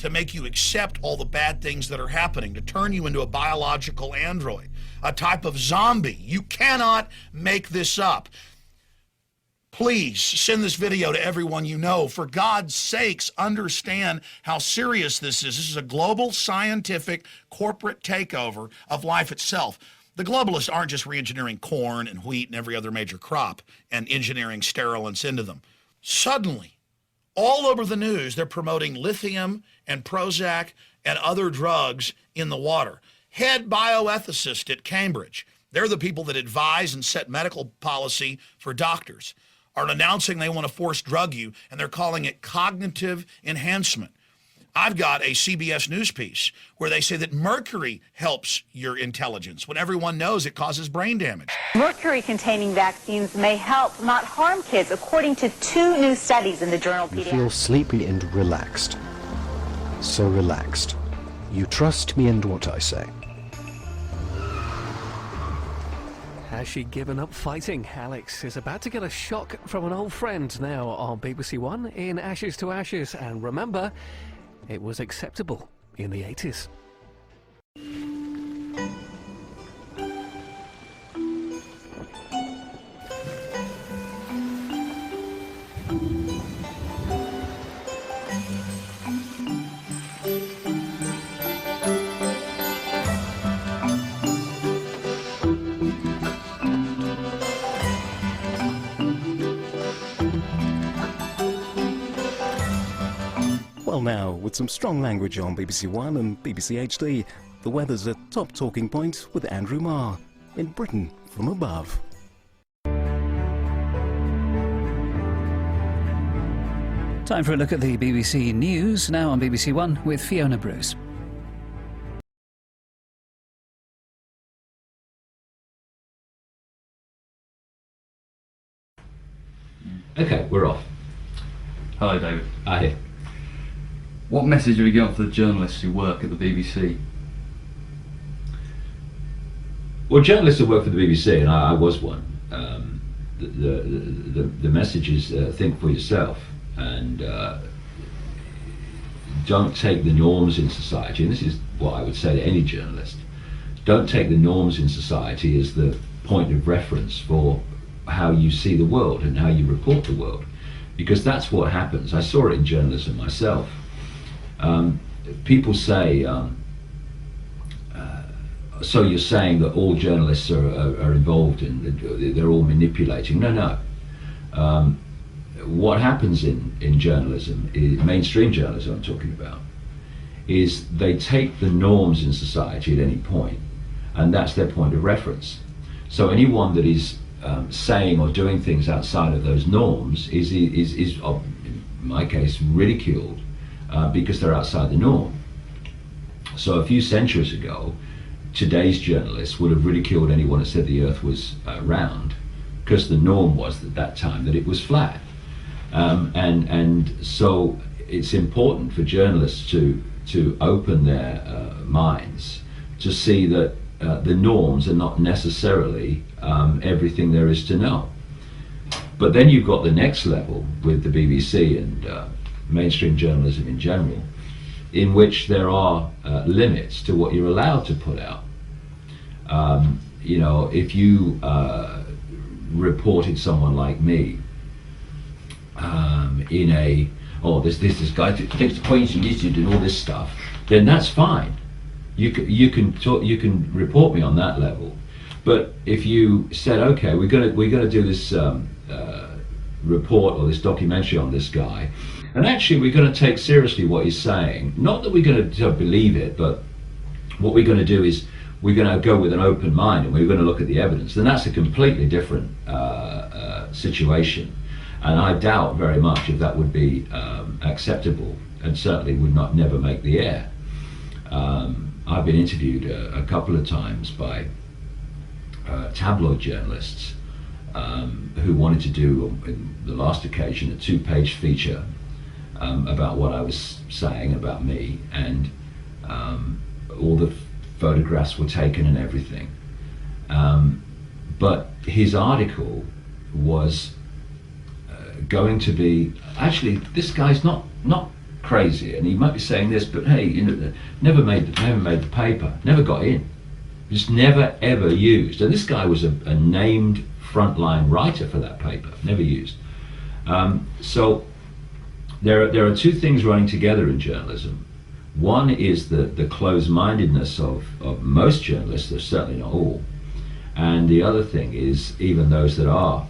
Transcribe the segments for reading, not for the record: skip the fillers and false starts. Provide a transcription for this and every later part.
to make you accept all the bad things that are happening, to turn you into a biological android, a type of zombie. You cannot make this up. Please send this video to everyone you know. For God's sakes, understand how serious this is. This is a global scientific corporate takeover of life itself. The globalists aren't just re-engineering corn and wheat and every other major crop and engineering sterilants into them. Suddenly, all over the news, they're promoting lithium and Prozac and other drugs in the water. Head bioethicist at Cambridge, they're the people that advise and set medical policy for doctors, are announcing they want to force drug you, and they're calling it cognitive enhancement. I've got a CBS News piece where they say that mercury helps your intelligence when everyone knows it causes brain damage. Mercury-containing vaccines may help, not harm kids, according to 2 new studies in the journal You Pediatrics. feel sleepy and relaxed. So relaxed. You trust me and what I say. Has she given up fighting? Alex is about to get a shock from an old friend now on BBC One in Ashes to Ashes. And remember, it was acceptable in the 80s. Well now, with some strong language on BBC One and BBC HD, the weather's a top talking point with Andrew Marr in Britain from above. Time for a look at the BBC News, now on BBC One with Fiona Bruce. Okay, we're off. Hello, David. Hi. What message have you got for the journalists who work at the BBC? Well, journalists who work for the BBC, and I was one, the message is think for yourself, and don't take the norms in society, and this is what I would say to any journalist, don't take the norms in society as the point of reference for how you see the world and how you report the world, because that's what happens. I saw it in journalism myself. People say, so you're saying that all journalists are involved in, they're all manipulating. No. What happens in journalism, mainstream journalism I'm talking about, is they take the norms in society at any point, and that's their point of reference. So anyone that is saying or doing things outside of those norms is in my case, ridiculed because they're outside the norm. So a few centuries ago, today's journalists would have ridiculed anyone that said the earth was round, because the norm was at that time that it was flat. And so it's important for journalists to open their minds to see that the norms are not necessarily everything there is to know. But then you've got the next level with the BBC and mainstream journalism in general, in which there are limits to what you're allowed to put out. You know, if you reported someone like me in a, this guy takes the points and and all this stuff, then that's fine. You can report me on that level. But if you said, okay, we're gonna do this report or this documentary on this guy, and actually we're going to take seriously what he's saying, not that we're going to believe it, but what we're going to do is we're going to go with an open mind and we're going to look at the evidence, then that's a completely different situation. And I doubt very much if that would be acceptable, and certainly would never make the air. I've been interviewed a couple of times by tabloid journalists who wanted to do, in the last occasion, a 2-page feature about what I was saying about me, and all the photographs were taken and everything. But his article was going to be, actually, this guy's not crazy, and he might be saying this, but hey, you know, never made the paper, never got in, just never ever used. And this guy was a named frontline writer for that paper, never used. So there are two things running together in journalism. One is the closed-mindedness of most journalists, they're certainly not all, and the other thing is even those that are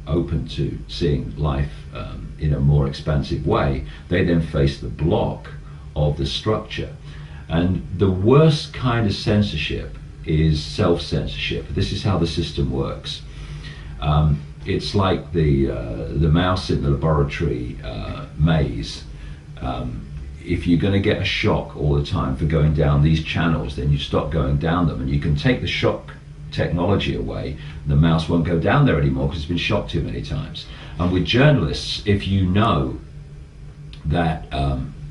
open to seeing life in a more expansive way, they then face the block of the structure. And the worst kind of censorship is self-censorship. This is how the system works. It's like the mouse in the laboratory maze. If you're going to get a shock all the time for going down these channels, then you stop going down them, and you can take the shock technology away, and the mouse won't go down there anymore because it's been shocked too many times. And with journalists, if you know that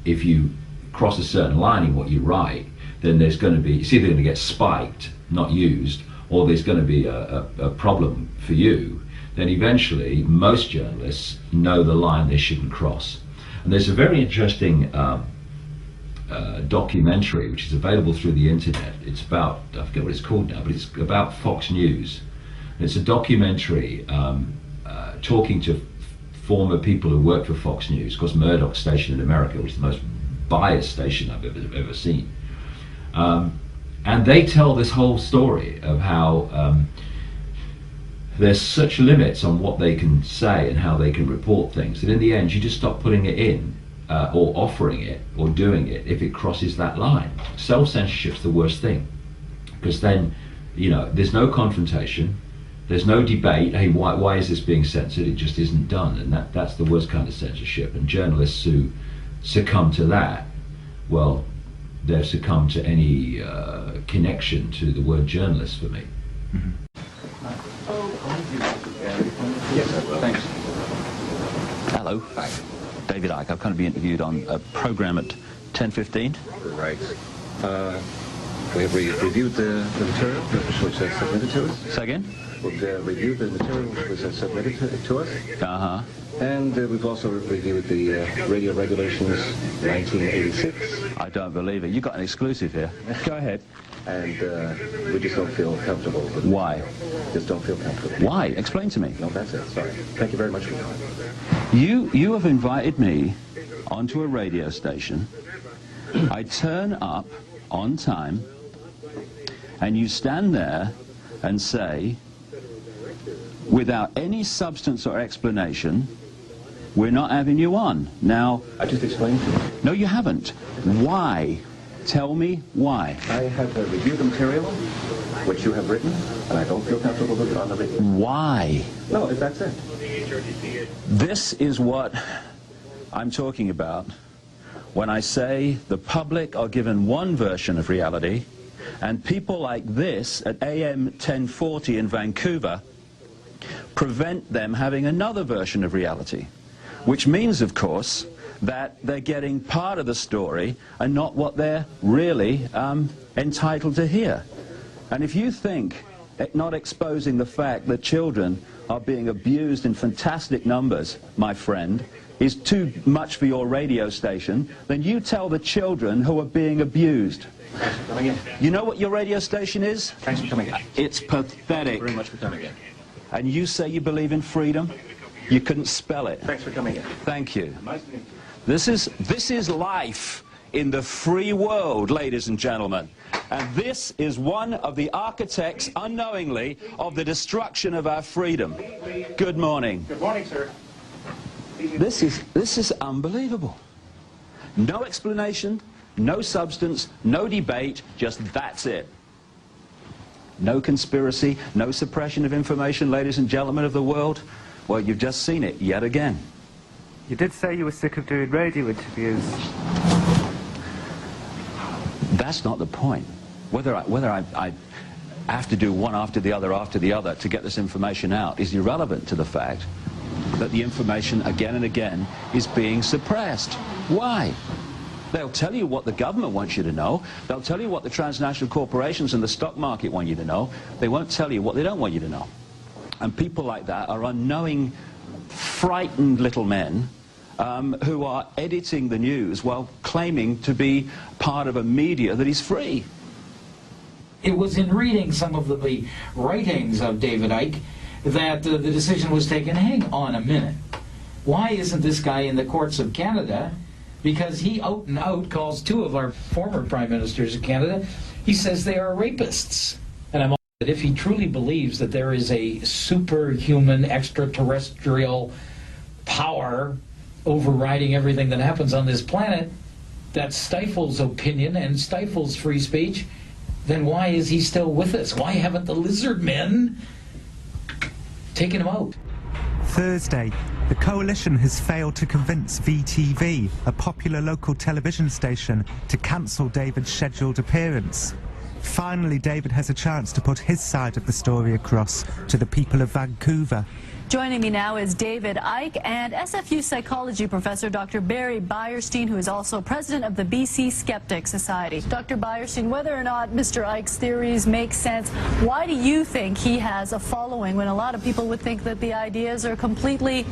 if you cross a certain line in what you write, then there's going to be, it's either going to get spiked, not used, or there's going to be a problem for you, then eventually most journalists know the line they shouldn't cross. And there's a very interesting documentary which is available through the internet. It's about, I forget what it's called now, but it's about Fox News. And it's a documentary talking to former people who worked for Fox News, of course Murdoch's station in America, which is the most biased station I've ever seen. And they tell this whole story of how there's such limits on what they can say and how they can report things that in the end you just stop putting it in or offering it or doing it if it crosses that line. Self-censorship's the worst thing, because then, you know, there's no confrontation, there's no debate, hey, why is this being censored? It just isn't done, and that's the worst kind of censorship. And journalists who succumb to that, well, they've succumbed to any connection to the word journalist for me. Mm-hmm. Yes, sir. Thanks. Hello. Hi. David Icke. I've kind of been interviewed on a program at 10:15. Right. We have reviewed the material which is submitted to us. Say again? We've reviewed the material which is submitted to us. Uh-huh. And we've also reviewed the radio regulations 1986. I don't believe it. You got an exclusive here. Go ahead. And we just don't feel comfortable with it. Why? Just don't feel comfortable. Why? Explain to me. No, that's it. Sorry. Thank you very much for your time. You have invited me onto a radio station. I turn up on time, and you stand there and say, without any substance or explanation, we're not having you on. Now, I just explained to you. No, you haven't. Why? Tell me why. I have reviewed the material which you have written, and I don't feel comfortable with it on the radio. Why? No, that's it. This is what I'm talking about when I say the public are given one version of reality, and people like this at AM 1040 in Vancouver prevent them having another version of reality, which means, of course, that they're getting part of the story and not what they're really entitled to hear. And if you think not exposing the fact that children are being abused in fantastic numbers, my friend, is too much for your radio station, then you tell the children who are being abused. Thanks for coming in. You know what your radio station is? Thanks for coming in. It's pathetic. Thank you very much for coming in. And you say you believe in freedom? You couldn't spell it. Thanks for coming in. Thank you. Nice to meet you. This is life in the free world, ladies and gentlemen. And this is one of the architects, unknowingly, of the destruction of our freedom. Good morning. Good morning, sir. This is unbelievable. No explanation, no substance, no debate, just that's it. No conspiracy, no suppression of information, ladies and gentlemen of the world. Well, you've just seen it yet again. You did say you were sick of doing radio interviews. That's not the point. Whether I have to do one after the other to get this information out is irrelevant to the fact that the information again and again is being suppressed. Why? They'll tell you what the government wants you to know. They'll tell you what the transnational corporations and the stock market want you to know. They won't tell you what they don't want you to know. And people like that are unknowing, frightened little men who are editing the news while claiming to be part of a media that is free. It was in reading some of the writings of David Icke that the decision was taken, hang on a minute, why isn't this guy in the courts of Canada? Because he out and out calls two of our former prime ministers of Canada, he says they are rapists. And I'm that if he truly believes that there is a superhuman extraterrestrial power overriding everything that happens on this planet that stifles opinion and stifles free speech, then why is he still with us? Why haven't the lizard men taken him out? Thursday, the coalition has failed to convince VTV, a popular local television station, to cancel David's scheduled appearance. Finally, David has a chance to put his side of the story across to the people of Vancouver. Joining me now is David Icke and SFU psychology professor Dr. Barry Beierstein, who is also president of the BC Skeptic Society. Dr. Beierstein, whether or not Mr. Icke's theories make sense, why do you think he has a following when a lot of people would think that the ideas are completely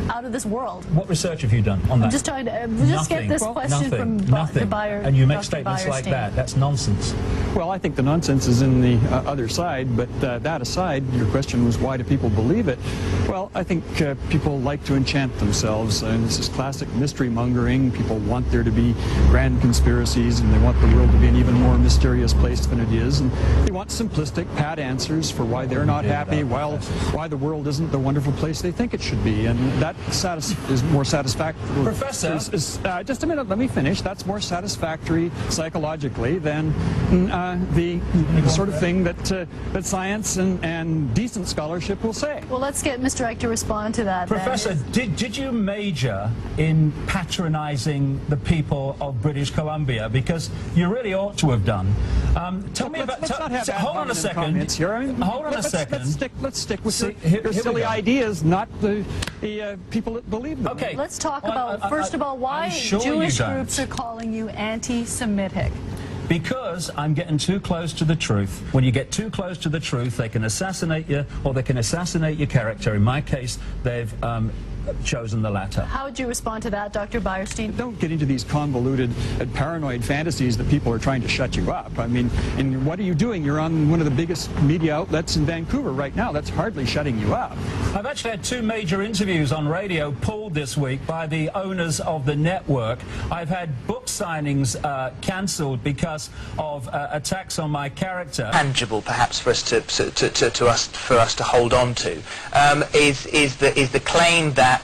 out of this world? What research have you done on that? I'm just trying to just get this question from nothing. Beyer. And you make Dr. statements Beierstein. like that. That's nonsense. Well, I think the nonsense is in the other side, but that aside, your question was why do people believe it? Well, I think people like to enchant themselves, and this is classic mystery mongering. People want there to be grand conspiracies, and they want the world to be an even more mysterious place than it is, and they want simplistic, pat answers for why they're not happy, why the world isn't the wonderful place they think it should be, and that is more satisfactory. Professor? Just a minute, let me finish. That's more satisfactory psychologically than the sort of thing that science and decent scholarship will say. Well, let's get Mr. Icke to respond to that. Professor, did you major in patronizing the people of British Columbia? Because you really ought to have done. Tell me about... Hold on a second. Hold on a second. Let's stick with your silly ideas, not the people that believe them. Okay. Let's talk about, first of all, why Jewish groups are calling you anti-Semitic. Because I'm getting too close to the truth. When you get too close to the truth, they can assassinate you, or they can assassinate your character. In my case, they've chosen the latter. How would you respond to that, Dr. Beierstein? Don't get into these convoluted and paranoid fantasies that people are trying to shut you up. I mean, and what are you doing? You're on one of the biggest media outlets in Vancouver right now. That's hardly shutting you up. I've actually had 2 major interviews on radio pulled this week by the owners of the network. I've had book signings cancelled because of attacks on my character. Tangible, perhaps, for us to hold on to, is the claim that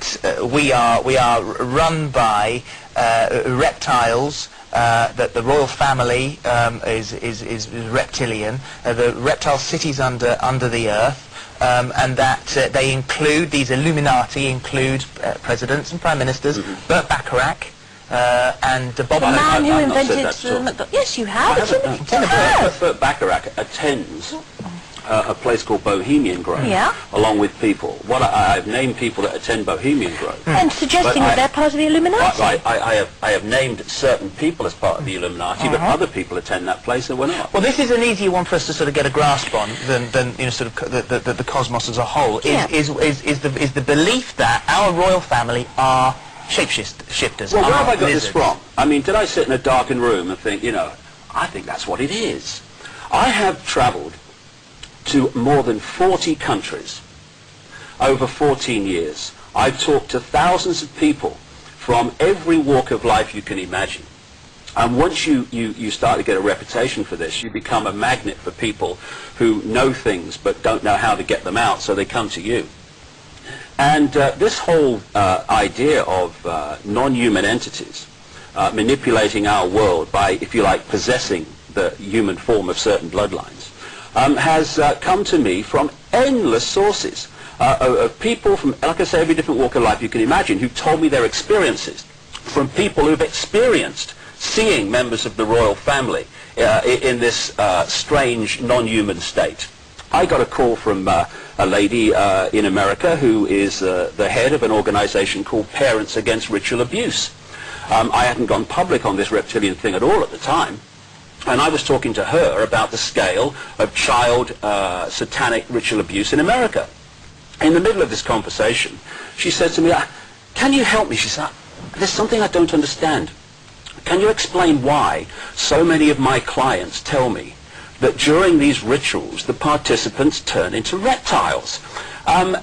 we are run by reptiles, that the royal family is reptilian, the reptile cities under the earth, and that they include, these Illuminati include presidents and prime ministers, Burt Bacharach, and Bob... The man who invented the... Yes, you have. Burt Bacharach attends a place called Bohemian Grove, along with people. I've named people that attend Bohemian Grove. And suggesting that they're part of the Illuminati. I have named certain people as part of the Illuminati, but other people attend that place and we're not. Well, this is an easier one for us to sort of get a grasp on than you know, sort of the cosmos as a whole. Is the belief that our royal family are shapeshifters. Well, where have I got this from? I mean, did I sit in a darkened room and think, you know, I think that's what it is. I have travelled to more than 40 countries over 14 years. I've talked to thousands of people from every walk of life you can imagine. And once you start to get a reputation for this, you become a magnet for people who know things but don't know how to get them out, so they come to you. And this whole idea of non-human entities manipulating our world by, if you like, possessing the human form of certain bloodlines has come to me from endless sources of people from, like I say, every different walk of life you can imagine, who told me their experiences, from people who've experienced seeing members of the royal family in this strange non-human state. I got a call from a lady in America who is the head of an organization called Parents Against Ritual Abuse. I hadn't gone public on this reptilian thing at all at the time, and I was talking to her about the scale of child satanic ritual abuse in America. In the middle of this conversation, she said to me, "Can you help me?" She said, there's something I don't understand. Can you explain why so many of my clients tell me that during these rituals the participants turn into reptiles? And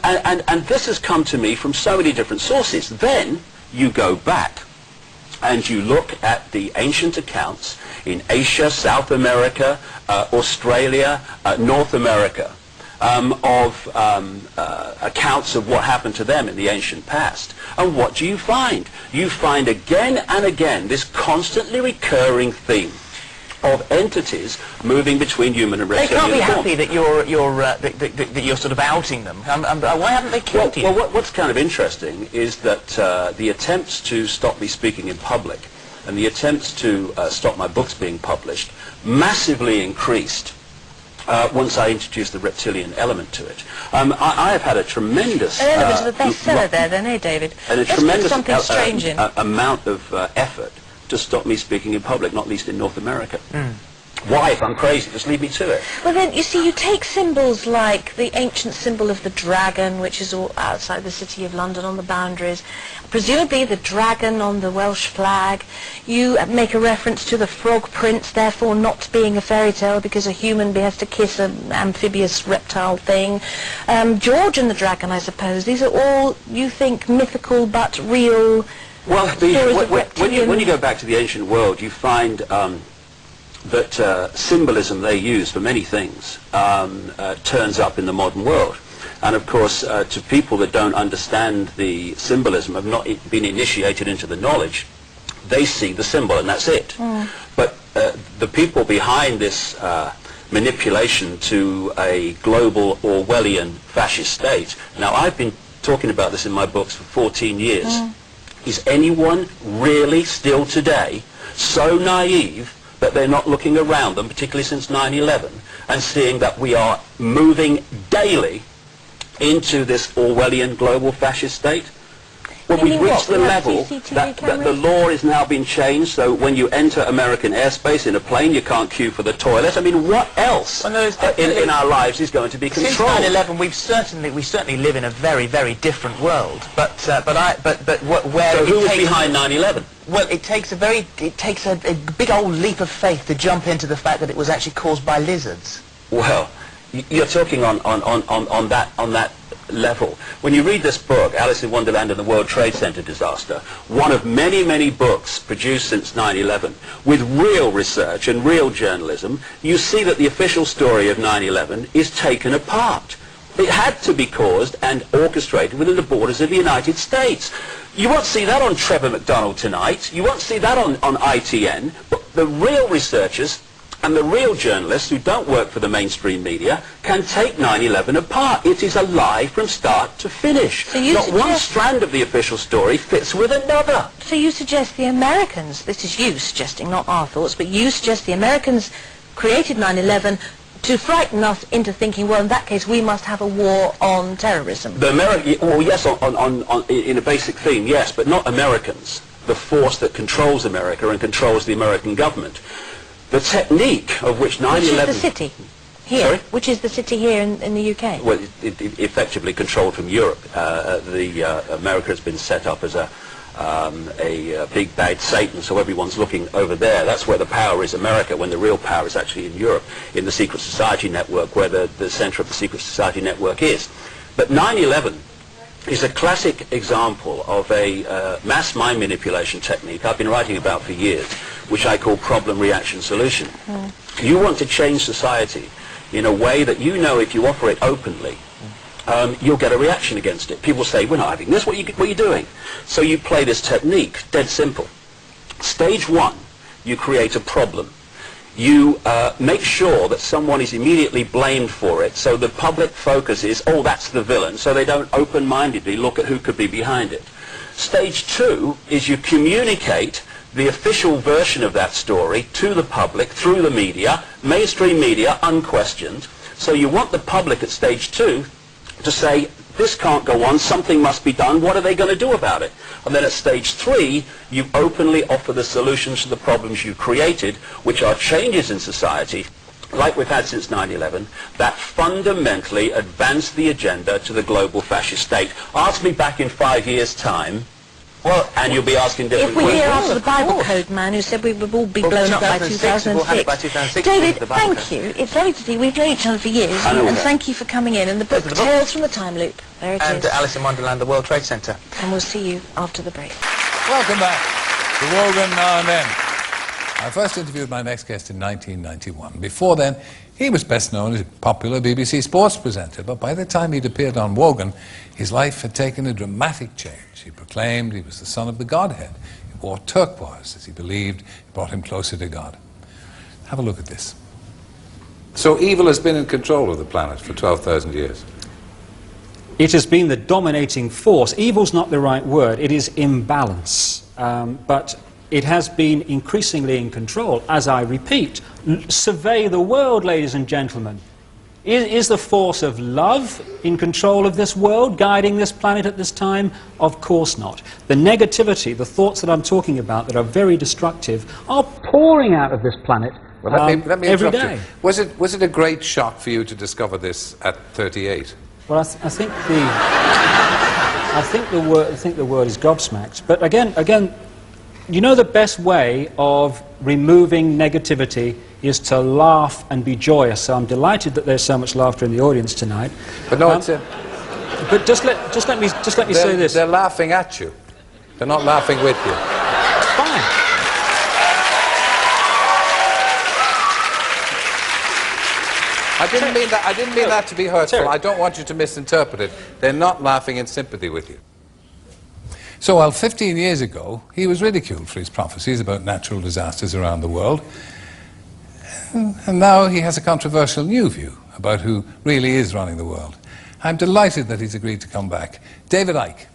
this has come to me from so many different sources. Then you go back and you look at the ancient accounts in Asia, South America, Australia, North America, of accounts of what happened to them in the ancient past. And what do you find? You find again and again this constantly recurring theme of entities moving between human and reptilian They can't be form. happy that you're sort of outing them. Why haven't they killed you? Well, what's kind of interesting is that the attempts to stop me speaking in public and the attempts to stop my books being published massively increased once I introduced the reptilian element to it. I have had a tremendous... An element of a bestseller there then, eh, David? And a Let's put tremendous something strange in. amount of effort to stop me speaking in public, not least in North America. Why, if I'm crazy, just leave me to it. Well then, you see, you take symbols like the ancient symbol of the dragon, which is all outside the city of London on the boundaries, presumably the dragon on the Welsh flag. You make a reference to the frog prince, therefore not being a fairy tale because a human has to kiss an amphibious reptile thing. George and the dragon, I suppose. These are all, you think, mythical but real. Well, when you go back to the ancient world, you find that symbolism they use for many things turns up in the modern world. And of course, to people that don't understand the symbolism, have not been initiated into the knowledge, they see the symbol and that's it. But the people behind this manipulation to a global Orwellian fascist state, now I've been talking about this in my books for 14 years. Is anyone really still today so naive that they're not looking around them, particularly since 9/11, and seeing that we are moving daily into this Orwellian global fascist state? Well, we've reached the level that the law is now being changed, so when you enter American airspace in a plane, you can't queue for the toilet. I mean, what else in our lives is going to be controlled? Since 9/11, we certainly live in a very, very different world. Where so who was behind 9/11? Well, it takes a big old leap of faith to jump into the fact that it was actually caused by lizards. Well, you're talking on that level. When you read this book, Alice in Wonderland and the World Trade Center disaster, one of many, many books produced since 9/11, with real research and real journalism, you see that the official story of 9/11 is taken apart. It had to be caused and orchestrated within the borders of the United States. You won't see that on Trevor McDonald tonight. You won't see that on ITN. But the real researchers and the real journalists who don't work for the mainstream media can take 9/11 apart. It is a lie from start to finish. So you Not one strand of the official story fits with another. So you suggest the Americans, this is you suggesting, not our thoughts, but you suggest the Americans created 9/11 to frighten us into thinking, well, in that case, we must have a war on terrorism. Well, yes, in a basic theme, yes, but not Americans. The force that controls America and controls the American government. The technique of which 9/11... Which is the city here? Sorry? Which is the city here in the UK? Well, it effectively controlled from Europe. America has been set up as a big bad Satan, so everyone's looking over there. That's where the power is, America, when the real power is actually in Europe, in the secret society network, where the center of the secret society network is. But 9/11 is a classic example of a mass mind manipulation technique I've been writing about for years, which I call problem, reaction, solution. You want to change society in a way that you know if you offer it openly, you'll get a reaction against it. People say, we're not having this, what are you doing? So you play this technique, dead simple. Stage one, you create a problem. You make sure that someone is immediately blamed for it, so the public focus is, oh, that's the villain, so they don't open-mindedly look at who could be behind it. Stage two is you communicate the official version of that story to the public through the media, mainstream media, unquestioned. So you want the public at stage two to say, this can't go on, something must be done, what are they going to do about it? And then at stage three, you openly offer the solutions to the problems you created, which are changes in society, like we've had since 9/11, that fundamentally advance the agenda to the global fascist state. Ask me back in 5 years' time, Well, and you'll be asking different if we're questions. here after the Bible Code man who said we would all be blown up by 2006. David, thank you. It's lovely to see you. We've known each other for years, and thank you for coming in. And the book, Tales from the Time Loop, there it is. And Alice in Wonderland, the World Trade Center. And we'll see you after the break. Welcome back to Wogan Now and Then. I first interviewed my next guest in 1991. Before then, he was best known as a popular BBC sports presenter, but by the time he'd appeared on Wogan, his life had taken a dramatic change. He proclaimed he was the son of the Godhead. He wore turquoise, as he believed it brought him closer to God. Have a look at this. So evil has been in control of the planet for 12,000 years. It has been the dominating force. Evil's not the right word. It is imbalance. But it has been increasingly in control. As I repeat, survey the world, ladies and gentlemen. Is the force of love in control of this world, guiding this planet at this time? Of course not. The negativity, the thoughts that I'm talking about that are very destructive, are pouring out of this planet Well, let me every interrupt day. you. Was it a great shock for you to discover this at 38? Well, I think the word is gobsmacked. But again, you know, the best way of removing negativity is to laugh and be joyous. So I'm delighted that there's so much laughter in the audience tonight. But no, but just let me say this. They're laughing at you. They're not laughing with you. Fine. I didn't mean that to be hurtful. I don't want you to misinterpret it. They're not laughing in sympathy with you. So while 15 years ago he was ridiculed for his prophecies about natural disasters around the world, and now he has a controversial new view about who really is running the world. I'm delighted that he's agreed to come back. David Icke.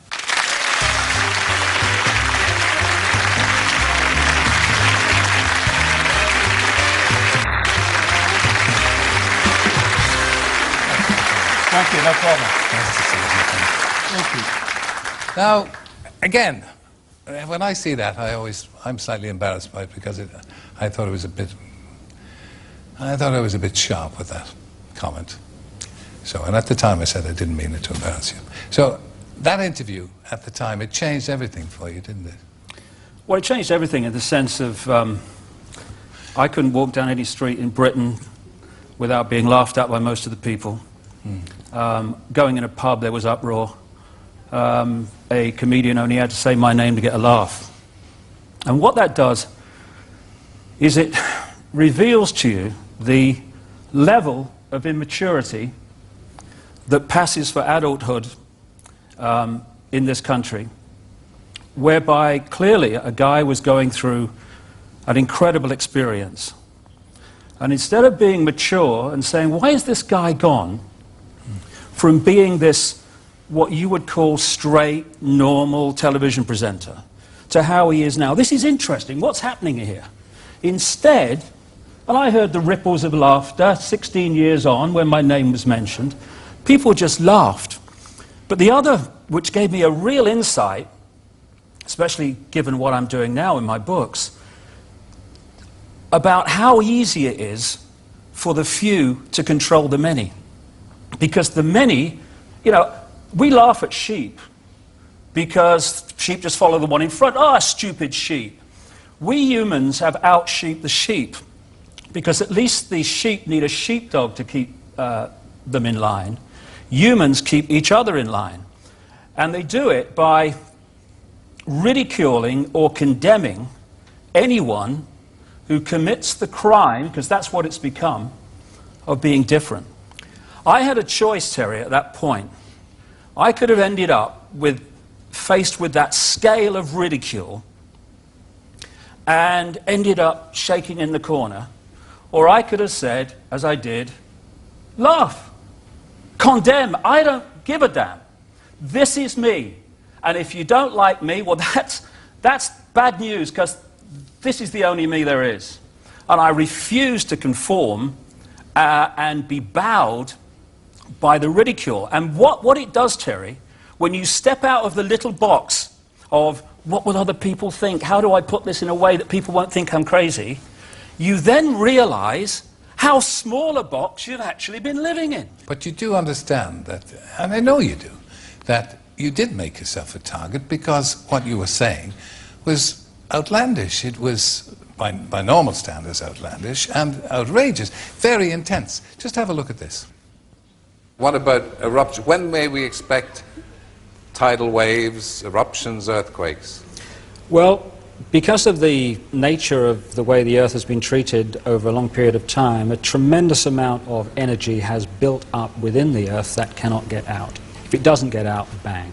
Thank you, no problem. Thank you. Now, again, when I see that, I'm slightly embarrassed by it because I thought it was a bit sharp with that comment. So, and at the time I said I didn't mean it to embarrass you. So, that interview at the time, it changed everything for you, didn't it? Well, it changed everything in the sense of I couldn't walk down any street in Britain without being laughed at by most of the people. Going in a pub, there was uproar. A comedian only had to say my name to get a laugh. And what that does is it reveals to you the level of immaturity that passes for adulthood in this country, whereby clearly a guy was going through an incredible experience. And instead of being mature and saying, why is this guy gone from being this, what you would call straight, normal television presenter, to how he is now? This is interesting. What's happening here? Instead, and I heard the ripples of laughter 16 years on when my name was mentioned, people just laughed. But the other, which gave me a real insight, especially given what I'm doing now in my books, about how easy it is for the few to control the many. Because the many, you know, we laugh at sheep because sheep just follow the one in front. Ah, stupid sheep. We humans have out-sheeped the sheep because at least the sheep need a sheepdog to keep them in line. Humans keep each other in line. And they do it by ridiculing or condemning anyone who commits the crime, because that's what it's become, of being different. I had a choice, Terry, at that point. I could have ended up faced with that scale of ridicule and ended up shaking in the corner, or I could have said, as I did, laugh, condemn, I don't give a damn. This is me. And if you don't like me, well, that's bad news, because this is the only me there is. And I refuse to conform and be bowed by the ridicule. And what it does, Terry, when you step out of the little box of what will other people think, how do I put this in a way that people won't think I'm crazy, you then realize how small a box you've actually been living in. But you do understand that, and I know you do, that you did make yourself a target because what you were saying was outlandish. It was, by normal standards, outlandish and outrageous, very intense. Just have a look at this. What about eruption? When may we expect tidal waves, eruptions, earthquakes? Well, because of the nature of the way the Earth has been treated over a long period of time, a tremendous amount of energy has built up within the Earth that cannot get out. If it doesn't get out, bang.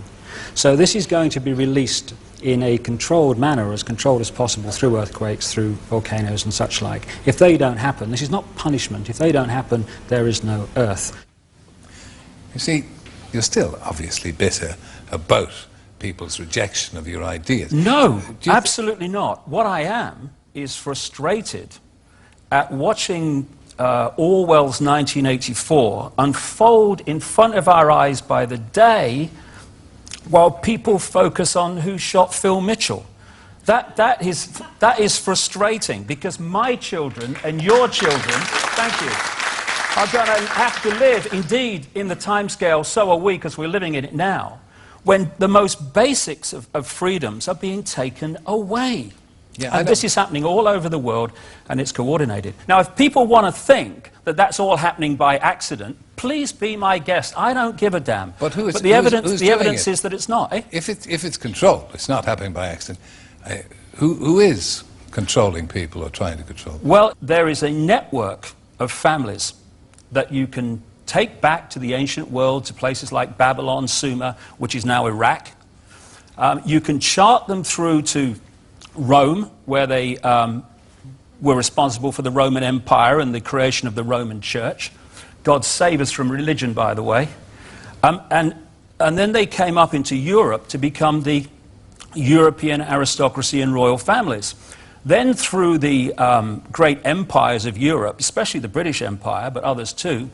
So this is going to be released in a controlled manner, as controlled as possible, through earthquakes, through volcanoes and such like. If they don't happen, this is not punishment. If they don't happen, there is no Earth. You see, you're still obviously bitter about people's rejection of your ideas. No, absolutely not. What I am is frustrated at watching Orwell's 1984 unfold in front of our eyes by the day while people focus on who shot Phil Mitchell. That is frustrating, because my children and your children, thank you, are going to have to live, indeed, in the timescale, so are we, because we're living in it now, when the most basics of freedoms are being taken away. Yeah, and this is happening all over the world, and it's coordinated. Now, if people want to think that that's all happening by accident, please be my guest. I don't give a damn. But who is, the evidence it? is that it's not. Eh? If it's controlled, it's not happening by accident. Who is controlling people or trying to control them? Well, there is a network of families that you can take back to the ancient world, to places like Babylon, Sumer, which is now Iraq. You can chart them through to Rome, where they were responsible for the Roman Empire and the creation of the Roman Church. God save us from religion, by the way. And then they came up into Europe to become the European aristocracy and royal families. Then through the great empires of Europe, especially the British Empire, but others too,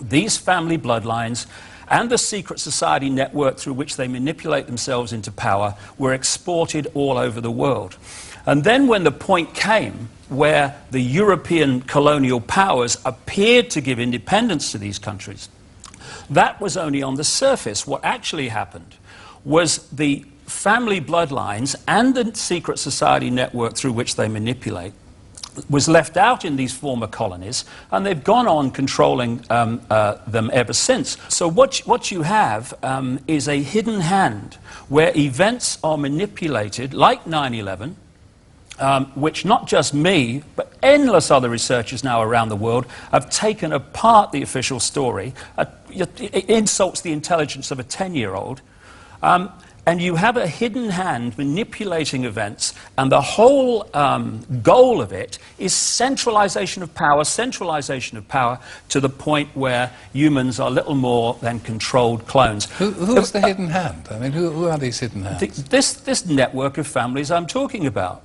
these family bloodlines and the secret society network through which they manipulate themselves into power were exported all over the world. And then when the point came where the European colonial powers appeared to give independence to these countries, that was only on the surface. What actually happened was the family bloodlines and the secret society network through which they manipulate was left out in these former colonies, and they've gone on controlling them ever since. So what you have is a hidden hand where events are manipulated, like 9/11, which not just me, but endless other researchers now around the world have taken apart the official story. It insults the intelligence of a 10-year-old. And you have a hidden hand manipulating events, and the whole goal of it is centralization of power to the point where humans are little more than controlled clones. Who is the hidden hand? I mean, who are these hidden hands? This network of families I'm talking about.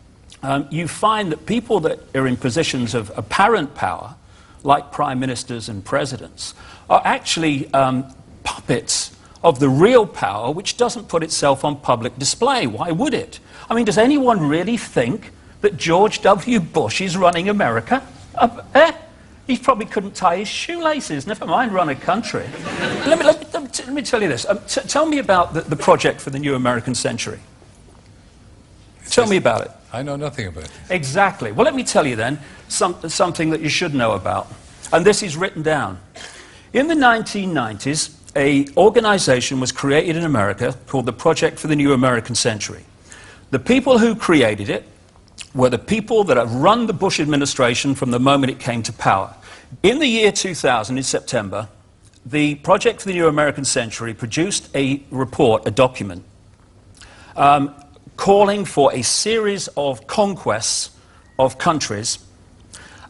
You find that people that are in positions of apparent power, like prime ministers and presidents, are actually puppets of the real power, which doesn't put itself on public display. Why would it? I mean, does anyone really think that George W. Bush is running America? He probably couldn't tie his shoelaces, never mind run a country. Let me tell you this. Tell me about the project for the new American century. Tell me about it. I know nothing about it. Exactly. Well, let me tell you then something that you should know about. And this is written down. In the 1990s, an organization was created in America called the Project for the New American Century. The people who created it were the people that have run the Bush administration from the moment it came to power. In the year 2000, in September, the Project for the New American Century produced a report, a document, calling for a series of conquests of countries,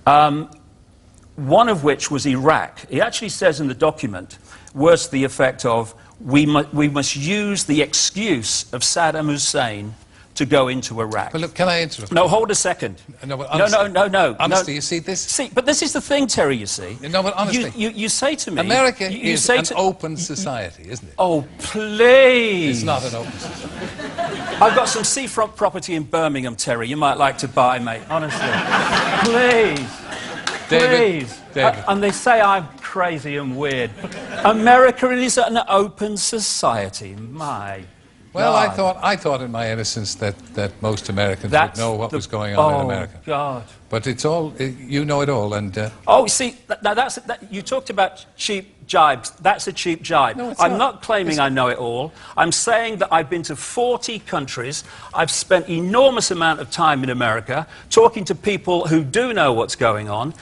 one of which was Iraq. It actually says in the document, words to the effect of, we must use the excuse of Saddam Hussein to go into Iraq. But look, can I interrupt? No, hold a second. No, but honestly, no. Honestly, you see this? See, but this is the thing, Terry, you see. No, but honestly. You say to me... America is an open society, isn't it? Oh, please. It's not an open society. I've got some seafront property in Birmingham, Terry, you might like to buy, mate. Honestly. Please. David. And they say I'm crazy and weird. America is an open society. My Well, God. I thought in my innocence that most Americans would know what was going on in America. God. But it's all, you know it all, and... Oh, see, now you talked about cheap jibes. That's a cheap jibe. No, it's I'm not. not claiming I know it all. I'm saying that I've been to 40 countries. I've spent enormous amount of time in America talking to people who do know what's going on,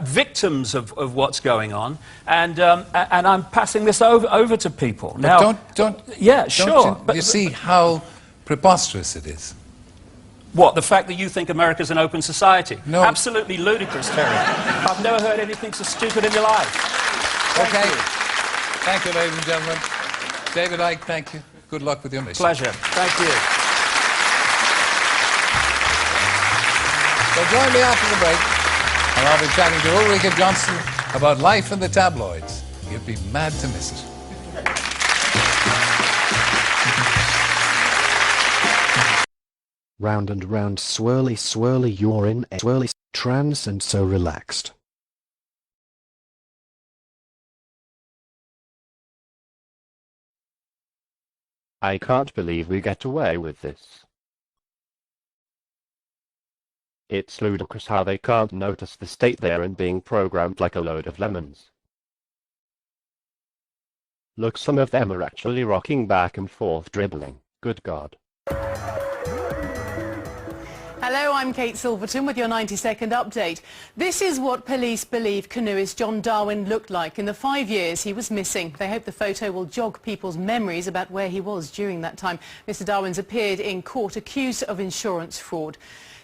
victims of what's going on, and I'm passing this over to people. But Now, don't yeah, sure. You see how preposterous it is? What, the fact that you think America's an open society? No. Absolutely ludicrous, Terry. I've never heard anything so stupid in my life. Okay. Thank you, ladies and gentlemen. David Icke, thank you. Good luck with your mission. Pleasure. Thank you. So join me after the break, and I'll be chatting to Ulrika Johnson about life in the tabloids. You'd be mad to miss it. Round and round, swirly, swirly, you're in a swirly trance and so relaxed. I can't believe we get away with this. It's ludicrous how they can't notice the state they're in being programmed like a load of lemons. Look, some of them are actually rocking back and forth dribbling. Good God. Hello, I'm Kate Silverton with your 90-second update. This is what police believe canoeist John Darwin looked like in the 5 years he was missing. They hope the photo will jog people's memories about where he was during that time. Mr. Darwin's appeared in court accused of insurance fraud.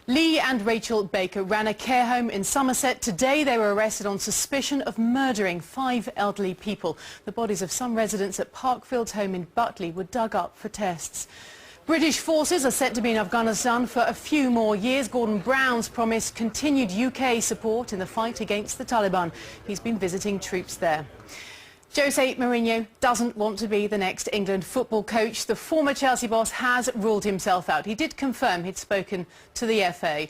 Lee and Rachel Baker ran a care home in Somerset. Today they were arrested on suspicion of murdering 5 elderly people. The bodies of some residents at Parkfield's home in Butley were dug up for tests. British forces are set to be in Afghanistan for a few more years. Gordon Brown's promised continued UK support in the fight against the Taliban. He's been visiting troops there. Jose Mourinho doesn't want to be the next England football coach. The former Chelsea boss has ruled himself out. He did confirm he'd spoken to the FA.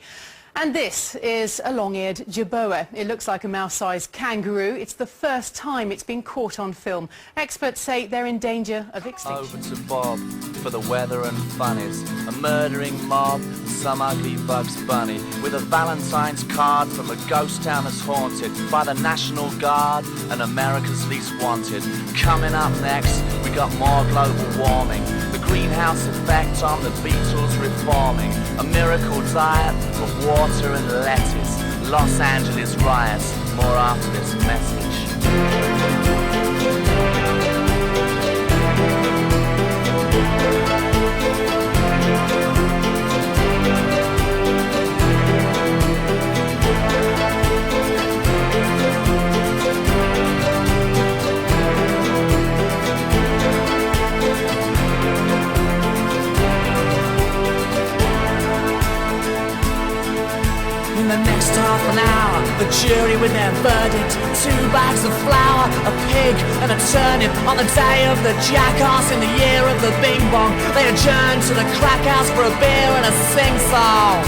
And this is a long-eared jerboa. It looks like a mouse-sized kangaroo. It's the first time it's been caught on film. Experts say they're in danger of extinction. Over to Bob for the weather and funnies. A murdering mob, some ugly Bugs Bunny. With a Valentine's card from a ghost town that's haunted by the National Guard and America's least wanted. Coming up next, we got more global warming. The greenhouse effect on the Beatles reforming. A miracle diet of water and lettuce. Los Angeles riots. More after this message. In the next half an hour, the jury with their verdict. 2 bags of flour, a pig and a turnip. On the day of the jackass in the year of the bing bong, they adjourn to the crack house for a beer and a sing-song.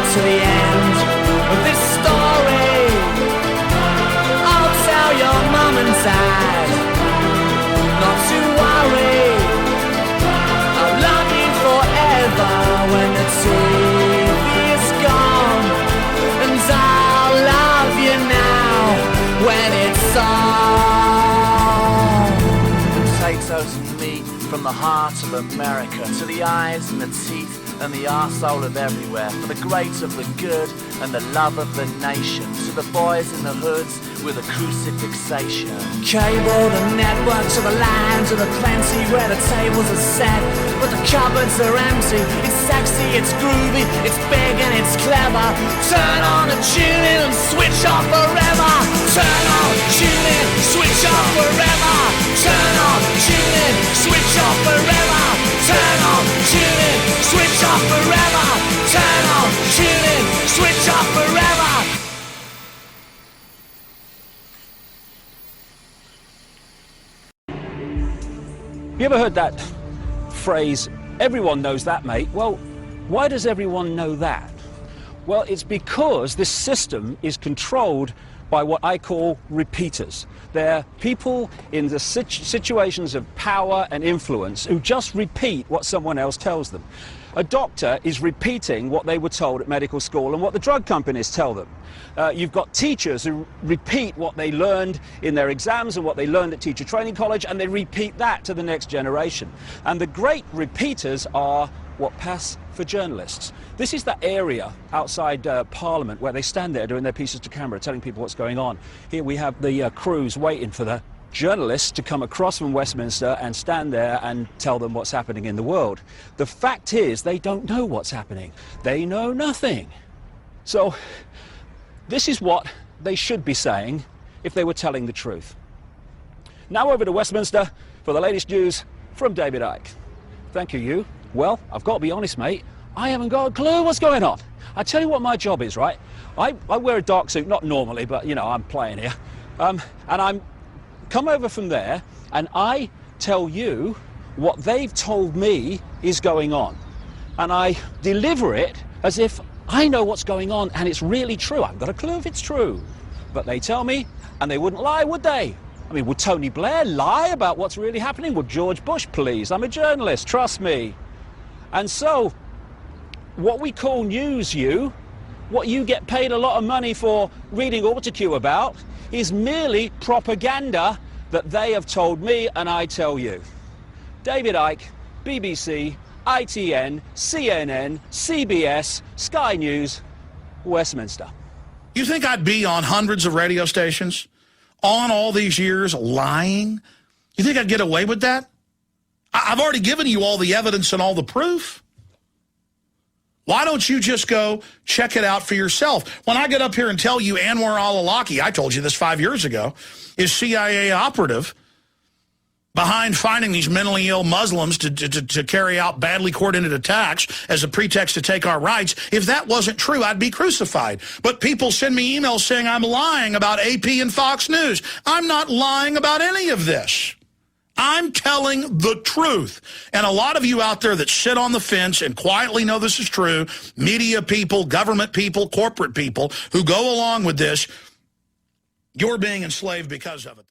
To the end of this story, I'll tell your mum and dad not to worry. I'll love you forever when the TV is gone, and I'll love you now when it's on. Potatoes and meat from the heart of America to the eyes and the teeth and the arsehole of everywhere, for the great of the good and the love of the nation, to the boys in the hoods with a crucifixation. Cable the network to the land of the plenty where the tables are set, but the cupboards are empty. It's sexy, it's groovy, it's big and it's clever. Turn on and tune in and switch off forever. Turn on, tune in, switch off forever. Turn on, tune in, switch off forever. Turn on, tune in, switch off forever. Turn on, tune in, switch off forever. You ever heard that phrase, everyone knows that, mate? Well, why does everyone know that? Well, it's because this system is controlled by what I call repeaters. They're people in the situations of power and influence who just repeat what someone else tells them. A doctor is repeating what they were told at medical school and what the drug companies tell them. You've got teachers who repeat what they learned in their exams and what they learned at teacher training college, and they repeat that to the next generation. And the great repeaters are what pass for journalists. This is that area outside Parliament where they stand there doing their pieces to camera, telling people what's going on. Here we have the crews waiting for the journalists to come across from Westminster and stand there and tell them what's happening in the world. The fact is, they don't know what's happening. They know nothing. So this is what they should be saying if they were telling the truth. Now over to Westminster for the latest news from David Icke. Thank you, you. Well, I've got to be honest, mate, I haven't got a clue what's going on. I tell you what my job is, right? I wear a dark suit, not normally, but, you know, I'm playing here. And I'm come over from there, and I tell you what they've told me is going on. And I deliver it as if I know what's going on, and it's really true. I've got a clue if it's true. But they tell me, and they wouldn't lie, would they? I mean, would Tony Blair lie about what's really happening? Would George Bush, please? I'm a journalist, trust me. And so, what we call news, what you get paid a lot of money for reading Autocue about, is merely propaganda that they have told me and I tell you. David Icke, BBC, ITN, CNN, CBS, Sky News, Westminster. You think I'd be on hundreds of radio stations, on all these years, lying? You think I'd get away with that? I've already given you all the evidence and all the proof. Why don't you just go check it out for yourself? When I get up here and tell you Anwar al-Awlaki, I told you this 5 years ago, is CIA operative behind finding these mentally ill Muslims to carry out badly coordinated attacks as a pretext to take our rights, if that wasn't true, I'd be crucified. But people send me emails saying I'm lying about AP and Fox News. I'm not lying about any of this. I'm telling the truth. And a lot of you out there that sit on the fence and quietly know this is true, media people, government people, corporate people who go along with this, you're being enslaved because of it.